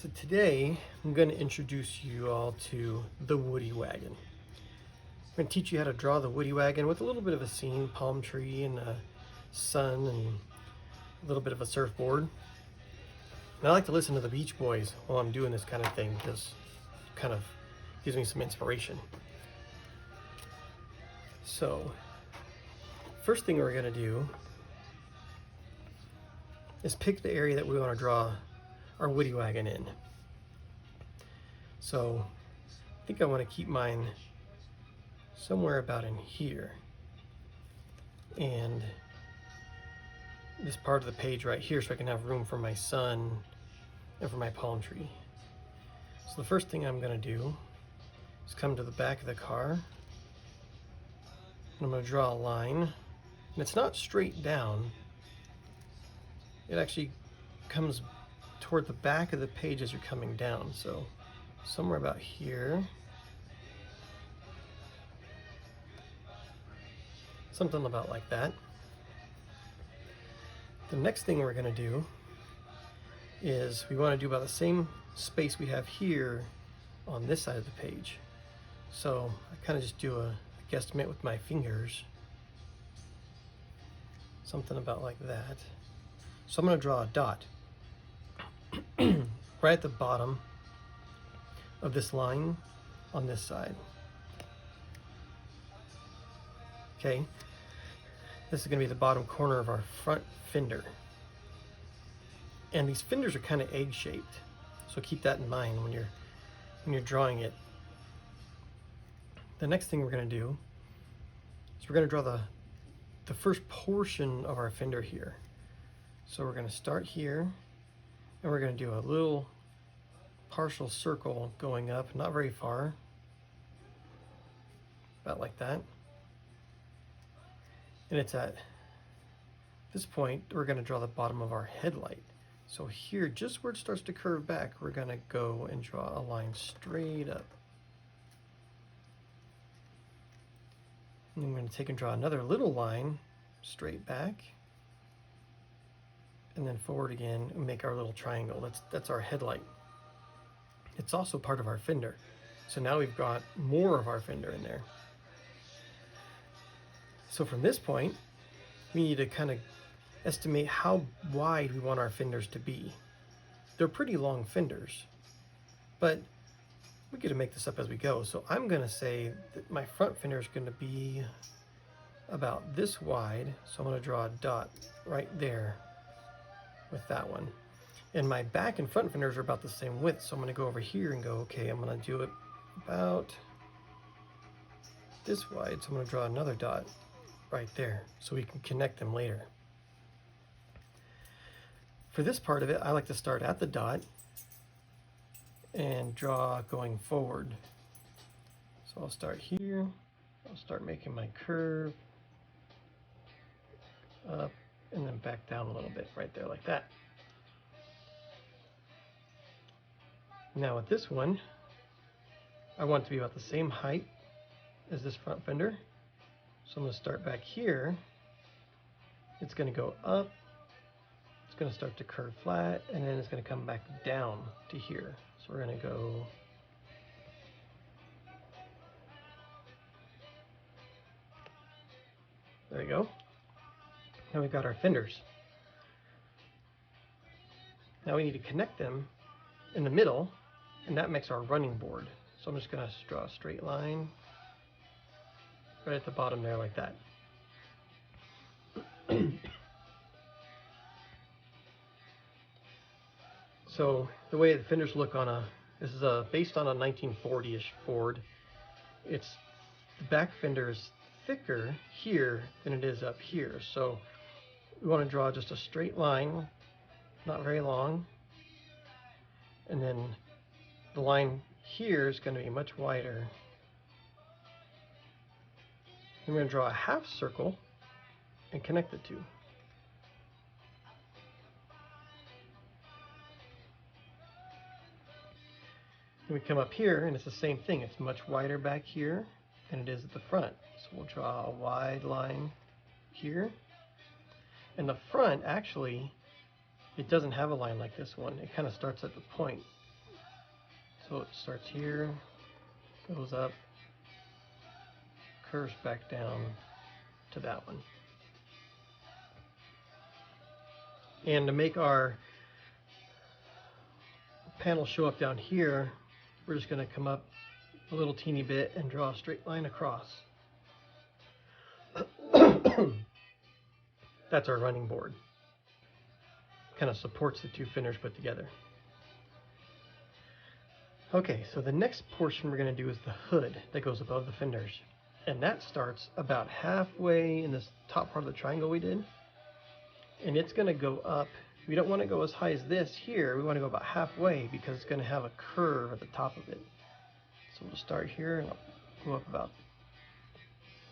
So today I'm going to introduce you all to the Woody Wagon. I'm going to teach you how to draw the Woody Wagon with a little bit of a scene, palm tree and a sun and a little bit of a surfboard. And I like to listen to the Beach Boys while I'm doing this kind of thing because it kind of gives me some inspiration. So first thing we're going to do is pick the area that we want to draw our Woody Wagon in. So I think I want to keep mine somewhere about in here, and this part of the page right here, so I can have room for my sun and for my palm tree. So the first thing I'm going to do is come to the back of the car, and I'm going to draw a line, and it's not straight down. It actually comes toward the back of the page as you're coming down. So somewhere about here, something about like that. The next thing we're going to do is we want to do about the same space we have here on this side of the page. So I kind of just do a guesstimate with my fingers, something about like that. So I'm going to draw a dot right at the bottom of this line on this side. Okay, this is going to be the bottom corner of our front fender. And these fenders are kind of egg-shaped, so keep that in mind when you're drawing it. The next thing we're going to do is we're going to draw the first portion of our fender here. So we're going to start here, and we're going to do a little partial circle going up, not very far, about like that. And it's at this point we're going to draw the bottom of our headlight. So here, just where it starts to curve back, we're going to go and draw a line straight up. And I'm going to take and draw another little line straight back, and then forward again and make our little triangle. That's our headlight. It's also part of our fender. So now we've got more of our fender in there. So from this point, we need to kind of estimate how wide we want our fenders to be. They're pretty long fenders, but we get to make this up as we go. So I'm going to say that my front fender is going to be about this wide. So I'm going to draw a dot right there with that one. And my back and front fenders are about the same width. So I'm going to go over here and go, okay, I'm going to do it about this wide. So I'm going to draw another dot right there so we can connect them later. For this part of it, I like to start at the dot and draw going forward. So I'll start here. I'll start making my curve up and then back down a little bit right there like that. Now with this one, I want it to be about the same height as this front fender. So I'm going to start back here. It's going to go up. It's going to start to curve flat, and then it's going to come back down to here. So we're going to go there you go. Now we've got our fenders. Now we need to connect them in the middle, and that makes our running board. So I'm just going to draw a straight line right at the bottom there like that. So the way the fenders look on this is based on a 1940-ish Ford. The back fender is thicker here than it is up here. So we want to draw just a straight line, not very long. And then the line here is going to be much wider. I'm going to draw a half circle and connect the two. And we come up here and it's the same thing. It's much wider back here than it is at the front. So we'll draw a wide line here. And the front, actually, it doesn't have a line like this one. It kind of starts at the point So it starts here, goes up, curves back down to that one. And to make our panel show up down here, we're just going to come up a little teeny bit and draw a straight line across. That's our running board. Kind of supports the two fenders put together. Okay, so the next portion we're going to do is the hood that goes above the fenders. And that starts about halfway in this top part of the triangle we did. And it's going to go up. We don't want to go as high as this here. We want to go about halfway because it's going to have a curve at the top of it. So we'll start here and I'll go up about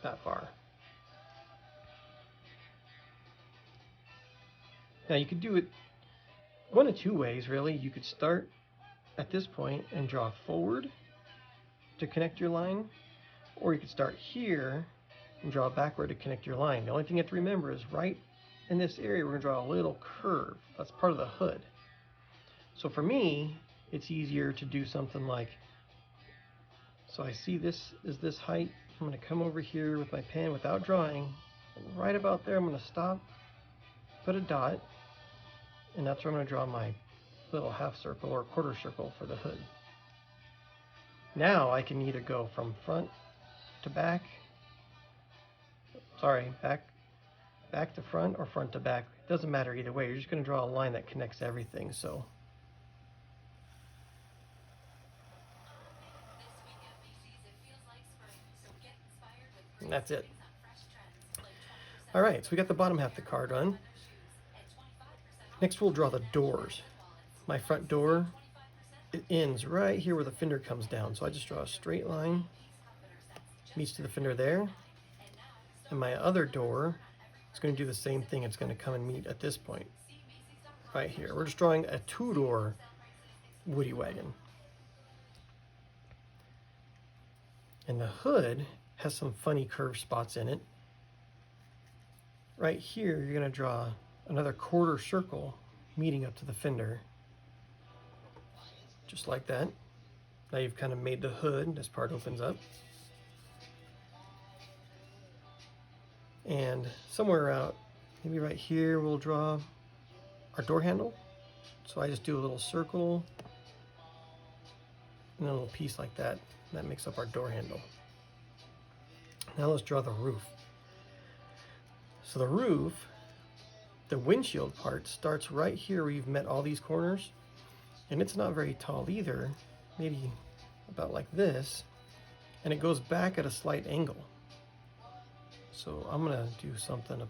that far. Now you could do it one of two ways really. You could start at this point and draw forward to connect your line, or you could start here and draw backward to connect your line. The only thing you have to remember is right in this area we're going to draw a little curve. That's part of the hood. So for me, it's easier to do something like, so I see this is this height. I'm going to come over here with my pen without drawing, and right about there I'm going to stop, put a dot, and that's where I'm going to draw my little half circle or quarter circle for the hood. Now I can either go from front to back, back to front or front to back. It doesn't matter either way. You're just going to draw a line that connects everything. So and that's it. All right, so we got the bottom half of the card done. Next we'll draw the doors. My front door, it ends right here where the fender comes down. So I just draw a straight line, meets to the fender there. And my other door is going to do the same thing. It's going to come and meet at this point, right here. We're just drawing a two-door Woody Wagon. And the hood has some funny curved spots in it. Right here, you're going to draw another quarter circle meeting up to the fender. Just like that. Now you've kind of made the hood, this part opens up. And somewhere out, maybe right here, we'll draw our door handle. So I just do a little circle and a little piece like that. That makes up our door handle. Now let's draw the roof. So the roof, the windshield part starts right here where you've met all these corners. And it's not very tall either, maybe about like this. And it goes back at a slight angle. So I'm going to do something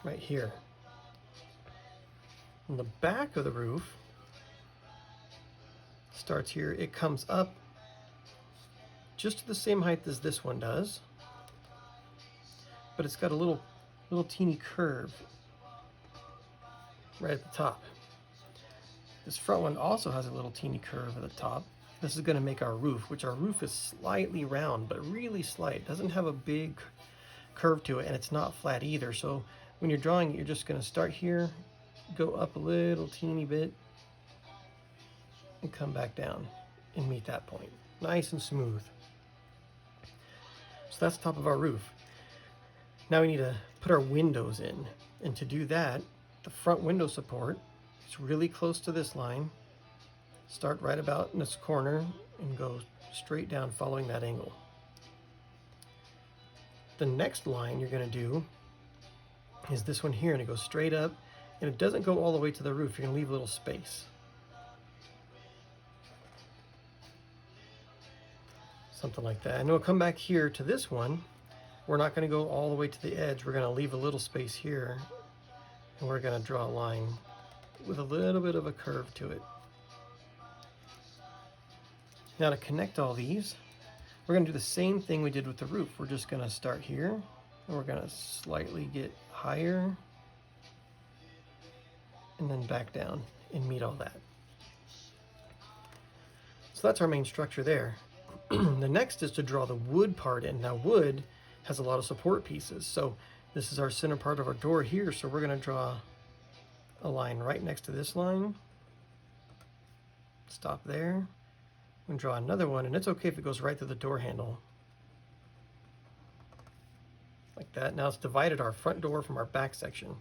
right here. On the back of the roof starts here. It comes up just to the same height as this one does, but it's got a little teeny curve right at the top. This front one also has a little teeny curve at the top. This is going to make our roof, which our roof is slightly round, but really slight. It doesn't have a big curve to it, and it's not flat either. So when you're drawing it, you're just going to start here, go up a little teeny bit, and come back down and meet that point. Nice and smooth. So that's the top of our roof. Now we need to put our windows in. And to do that, the front window support is really close to this line. Start right about in this corner and go straight down following that angle. The next line you're going to do is this one here, and it goes straight up, and it doesn't go all the way to the roof. You're going to leave a little space. Something like that. And we'll come back here to this one. We're not going to go all the way to the edge. We're going to leave a little space here, and we're going to draw a line with a little bit of a curve to it. Now to connect all these, we're going to do the same thing we did with the roof. We're just going to start here, and we're going to slightly get higher, and then back down and meet all that. So that's our main structure there. The next is to draw the wood part in. Now wood has a lot of support pieces. So this is our center part of our door here. So we're going to draw a line right next to this line. Stop there. And draw another one, and it's okay if it goes right through the door handle. Like that. Now it's divided our front door from our back section.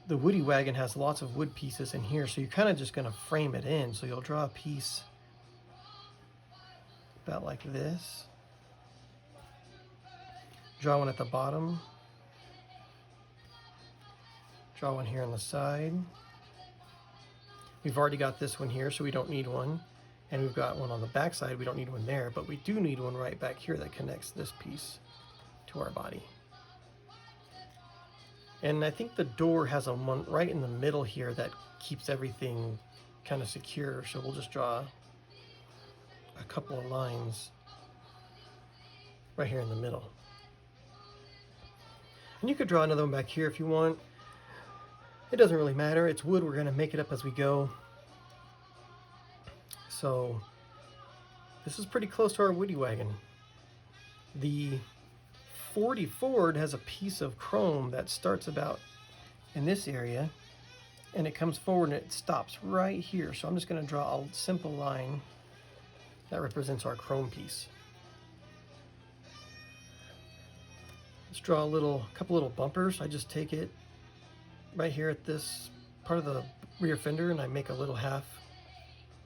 The Woody Wagon has lots of wood pieces in here, so you're kind of just going to frame it in. So you'll draw a piece about like this. Draw one at the bottom. Draw one here on the side. We've already got this one here, so we don't need one. And we've got one on the back side, we don't need one there, but we do need one right back here that connects this piece to our body. And I think the door has a one right in the middle here that keeps everything kind of secure. So we'll just draw a couple of lines right here in the middle. And you could draw another one back here if you want. It doesn't really matter. It's wood. We're going to make it up as we go. So this is pretty close to our Woody Wagon. The 40 Ford has a piece of chrome that starts about in this area, and it comes forward and it stops right here. So I'm just going to draw a simple line that represents our chrome piece. Let's draw a couple little bumpers. I just take it right here at this part of the rear fender and I make a little half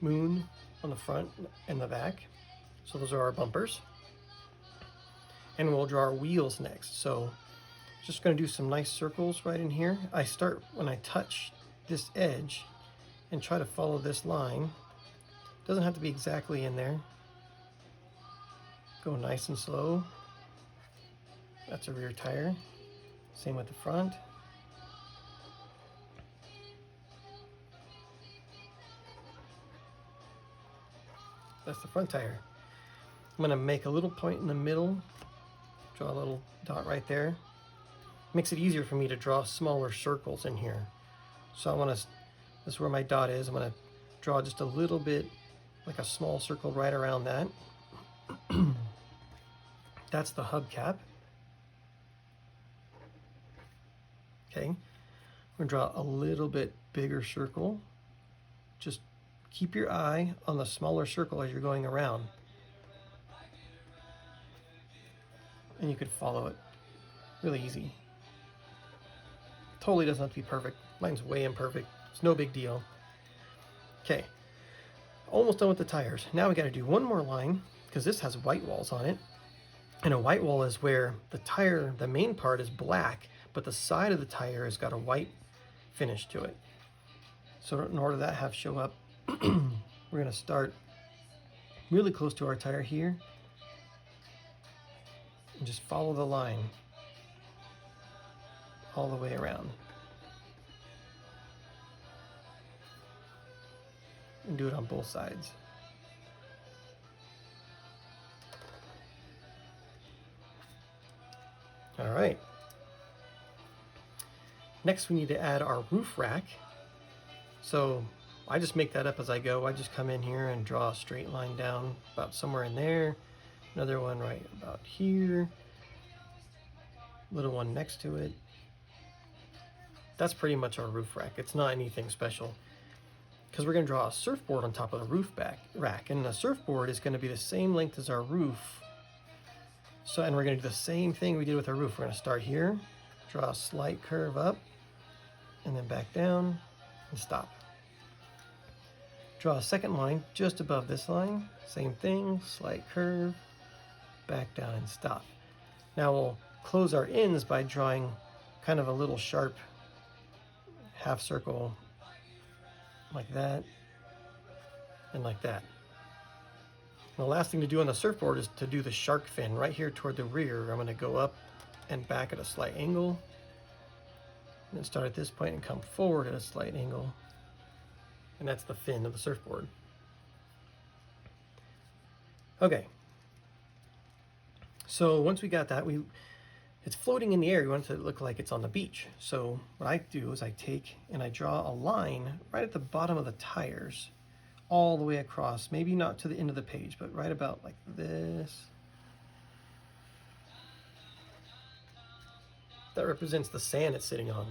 moon on the front and the back. So those are our bumpers. And we'll draw our wheels next. So just going to do some nice circles right in here. I start when I touch this edge and try to follow this line. Doesn't have to be exactly in there. Go nice and slow. That's a rear tire. Same with the front. That's the front tire. I'm going to make a little point in the middle. Draw a little dot right there. Makes it easier for me to draw smaller circles in here. So I want to, this is where my dot is. I'm going to draw just a little bit, like a small circle right around that. That's the hubcap. Okay, we're going to draw a little bit bigger circle. Just keep your eye on the smaller circle as you're going around. And you could follow it really easy. Totally doesn't have to be perfect. Mine's way imperfect. It's no big deal. Okay, almost done with the tires. Now we got to do one more line because this has white walls on it. And a white wall is where the tire, the main part is black, but the side of the tire has got a white finish to it. So in order that have show up, we're going to start really close to our tire here and just follow the line all the way around. And do it on both sides. All right. Next we need to add our roof rack. So I just make that up as I go. I just come in here and draw a straight line down about somewhere in there. Another one right about here. Little one next to it. That's pretty much our roof rack. It's not anything special because we're going to draw a surfboard on top of the roof rack. And the surfboard is going to be the same length as our roof. So, and we're going to do the same thing we did with our roof. We're going to start here, draw a slight curve up, and then back down and stop. Draw a second line just above this line. Same thing, slight curve, back down and stop. Now we'll close our ends by drawing kind of a little sharp half circle like that and like that. And the last thing to do on the surfboard is to do the shark fin right here toward the rear. I'm going to go up and back at a slight angle, and then start at this point and come forward at a slight angle. And that's the fin of the surfboard. Okay. So once we got that, it's floating in the air. We want it to look like it's on the beach. So what I do is I take and I draw a line right at the bottom of the tires, all the way across, maybe not to the end of the page, but right about like this. That represents the sand it's sitting on.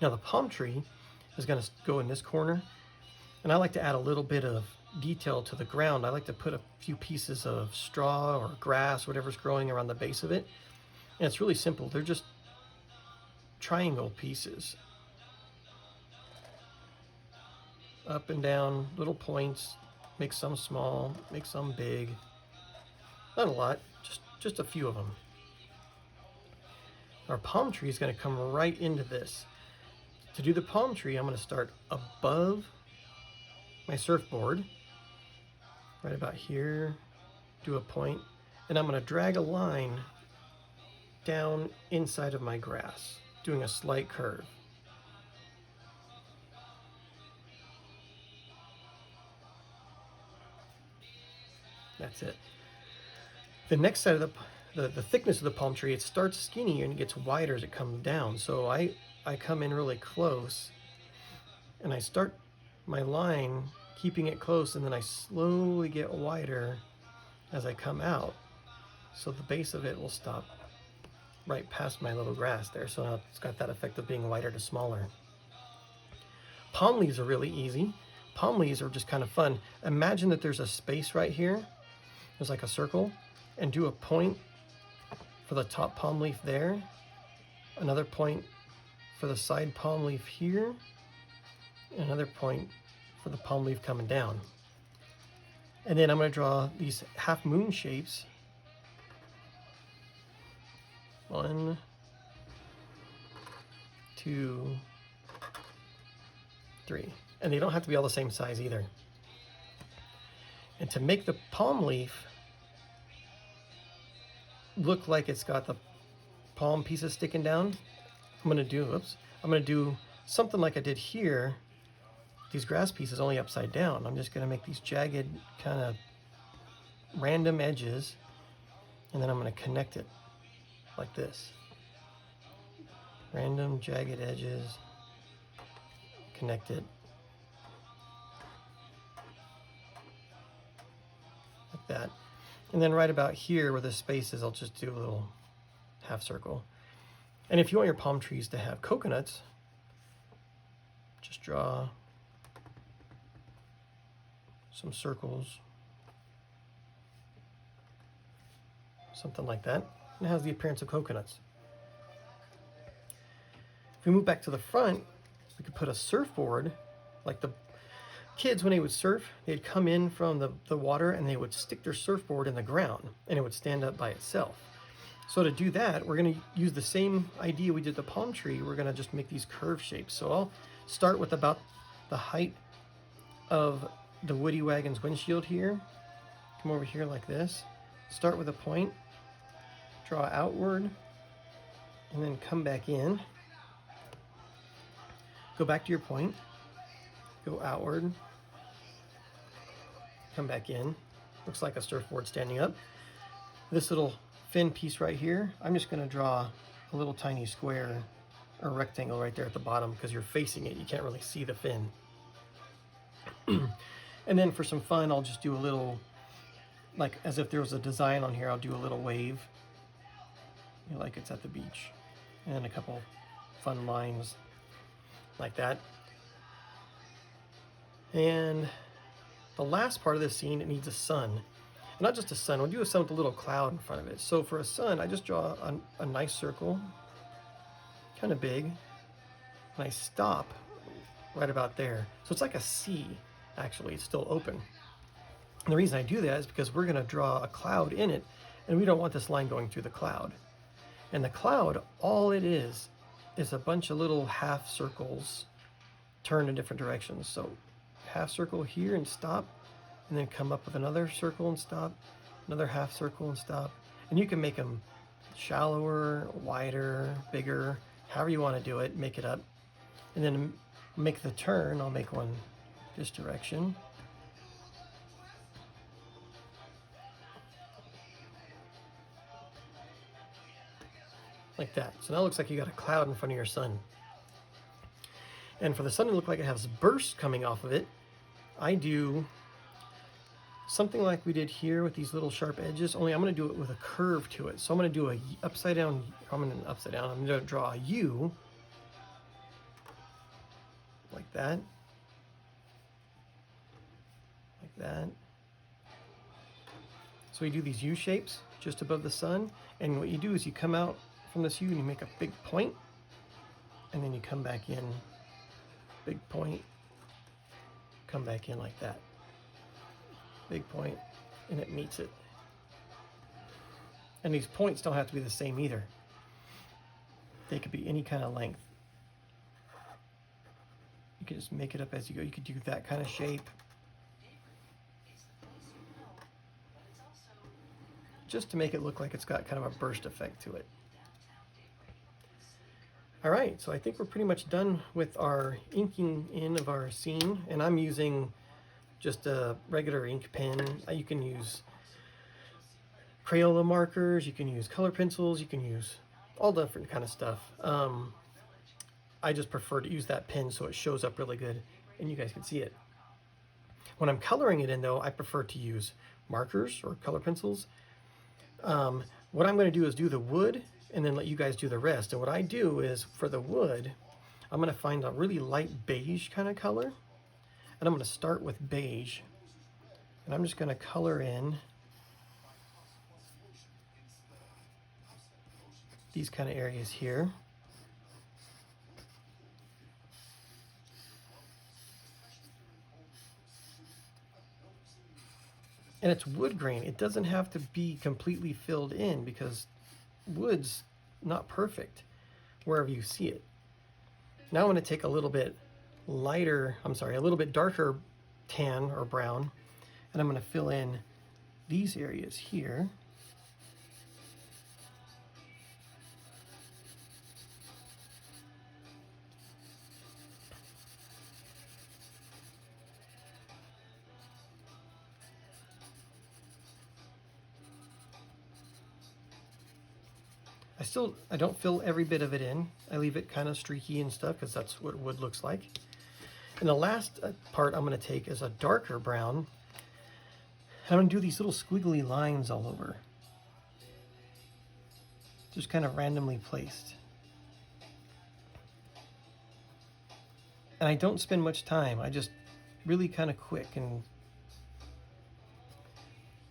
Now the palm tree is going to go in this corner, and I like to add a little bit of detail to the ground. I like to put a few pieces of straw or grass, whatever's growing around the base of it. And it's really simple. They're just triangle pieces. Up and down, little points. Make some small, make some big. Not a lot, just a few of them. Our palm tree is going to come right into this. To do the palm tree, I'm going to start above my surfboard, right about here, do a point, and I'm going to drag a line down inside of my grass, doing a slight curve. That's it. The next side of the thickness of the palm tree, it starts skinny and it gets wider as it comes down. So I come in really close and I start my line keeping it close, and then I slowly get wider as I come out. So the base of it will stop right past my little grass there. So now it's got that effect of being wider to smaller. Palm leaves are really easy. Palm leaves are just kind of fun. Imagine that there's a space right here. There's like a circle, and do a point for the top palm leaf there. Another point for the side palm leaf here. Another point for the palm leaf coming down. And then I'm going to draw these half moon shapes. 1, 2, 3. And they don't have to be all the same size either. And to make the palm leaf look like it's got the palm pieces sticking down, I'm going to do something like I did here. These grass pieces only upside down. I'm just going to make these jagged kind of random edges, and then I'm going to connect it like this. Random jagged edges, connect it like that. And then right about here where the space is, I'll just do a little half circle. And if you want your palm trees to have coconuts, just draw some circles, something like that. And it has the appearance of coconuts. If we move back to the front, we could put a surfboard. Like the kids, when they would surf, they'd come in from the water and they would stick their surfboard in the ground and it would stand up by itself. So to do that, we're going to use the same idea we did the palm tree. We're going to just make these curve shapes. So I'll start with about the height of the Woody Wagon's windshield here. Come over here like this. Start with a point, draw outward, and then come back in. Go back to your point, go outward, come back in. Looks like a surfboard standing up. This little fin piece right here, I'm just going to draw a little tiny square or rectangle right there at the bottom because you're facing it. You can't really see the fin. And then for some fun, I'll just do a little, like as if there was a design on here, I'll do a little wave, you know, like it's at the beach, and a couple fun lines like that. And the last part of this scene, it needs a sun. And not just a sun, we'll do a sun with a little cloud in front of it. So for a sun, I just draw a nice circle, kind of big, and I stop right about there. So it's like a C, actually, it's still open. And the reason I do that is because we're gonna draw a cloud in it, and we don't want this line going through the cloud. And the cloud, all it is a bunch of little half circles turned in different directions. So half circle here and stop, and then come up with another circle and stop, another half circle and stop. And you can make them shallower, wider, bigger, however you want to do it, make it up. And then make the turn, I'll make one this direction. Like that. So now it looks like you got a cloud in front of your sun. And for the sun to look like it has bursts coming off of it, I do something like we did here with these little sharp edges, only I'm going to do it with a curve to it. So I'm going to do a upside down, I'm going to draw a U, like that, like that. So we do these U shapes just above the sun, and what you do is you come out from this U and you make a big point, and then you come back in, big point, come back in like that, big point, and it meets it. And these points don't have to be the same either. They could be any kind of length. You can just make it up as you go. You could do that kind of shape. Just to make it look like it's got kind of a burst effect to it. All right, so I think we're pretty much done with our inking in of our scene, and I'm using just a regular ink pen. You can use Crayola markers, you can use color pencils, you can use all different kind of stuff. I just prefer to use that pen so it shows up really good and you guys can see it. When I'm coloring it in though, I prefer to use markers or color pencils. What I'm going to do is do the wood and then let you guys do the rest. And what I do is for the wood, I'm going to find a really light beige kind of color. And I'm going to start with beige. And I'm just going to color in these kind of areas here. And it's wood grain. It doesn't have to be completely filled in because wood's not perfect wherever you see it. Now I'm going to take a little bit lighter, a little bit darker tan or brown, and I'm going to fill in these areas here. I don't fill every bit of it in. I leave it kind of streaky and stuff because that's what wood looks like. And the last part I'm going to take is a darker brown. And I'm going to do these little squiggly lines all over. Just kind of randomly placed. And I don't spend much time. I just really kind of quick and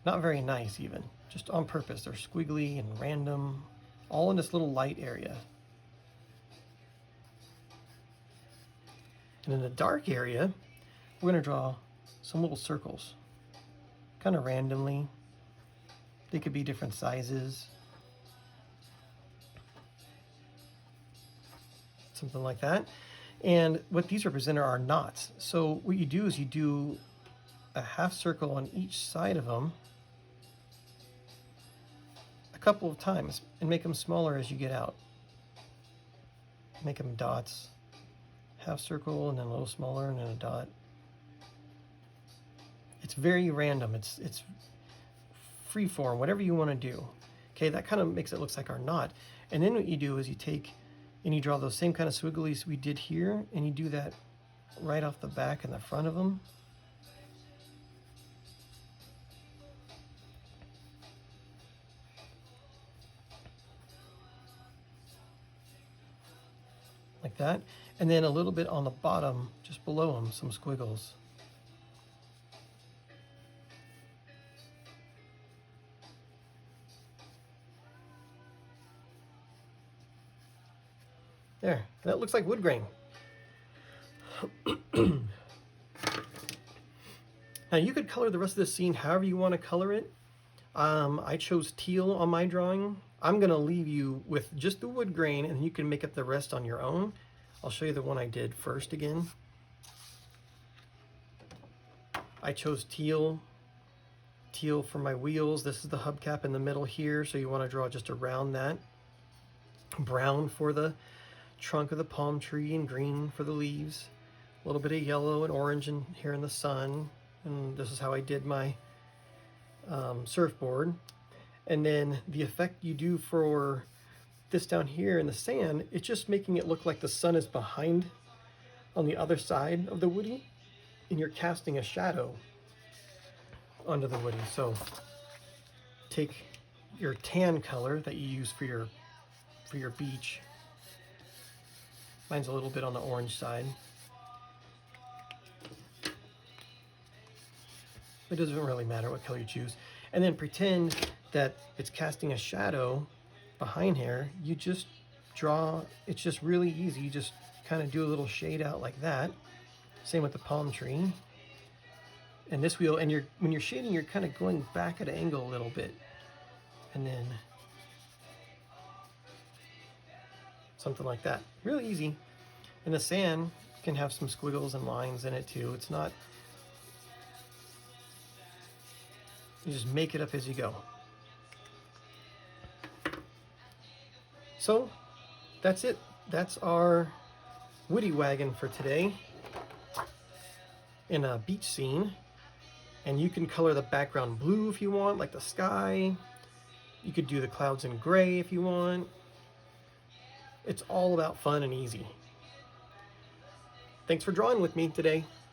not very nice even. Just on purpose. They're squiggly and random. All in this little light area. And in the dark area, we're going to draw some little circles, kind of randomly. They could be different sizes. Something like that. And what these represent are knots. So what you do is you do a half circle on each side of them couple of times and make them smaller as you get out. Make them dots, half circle and then a little smaller and then a dot. It's very random. It's free form, whatever you want to do. Okay, that kind of makes it look like our knot. And then what you do is you take and you draw those same kind of swigglies we did here, and you do that right off the back and the front of them. Like that, and then a little bit on the bottom, just below them, some squiggles. There, that looks like wood grain. Now you could color the rest of the scene however you want to color it. I chose teal on my drawing. I'm going to leave you with just the wood grain and you can make up the rest on your own. I'll show you the one I did first again. I chose teal for my wheels. This is the hubcap in the middle here, so you want to draw just around that. Brown for the trunk of the palm tree and green for the leaves. A little bit of yellow and orange in here in the sun. And this is how I did my surfboard. And then the effect you do for this down here in the sand, it's just making it look like the sun is behind on the other side of the Woody, and you're casting a shadow onto the Woody. So take your tan color that you use for your beach. Mine's a little bit on the orange side. It doesn't really matter what color you choose. And then pretend that it's casting a shadow behind here. You just draw, it's just really easy. You just kind of do a little shade out like that. Same with the palm tree. And this wheel, and when you're shading, you're kind of going back at an angle a little bit. And then something like that. Really easy. And the sand can have some squiggles and lines in it too. It's not, you just make it up as you go. So that's it. That's our Woody Wagon for today in a beach scene. And you can color the background blue if you want, like the sky. You could do the clouds in gray if you want. It's all about fun and easy. Thanks for drawing with me today.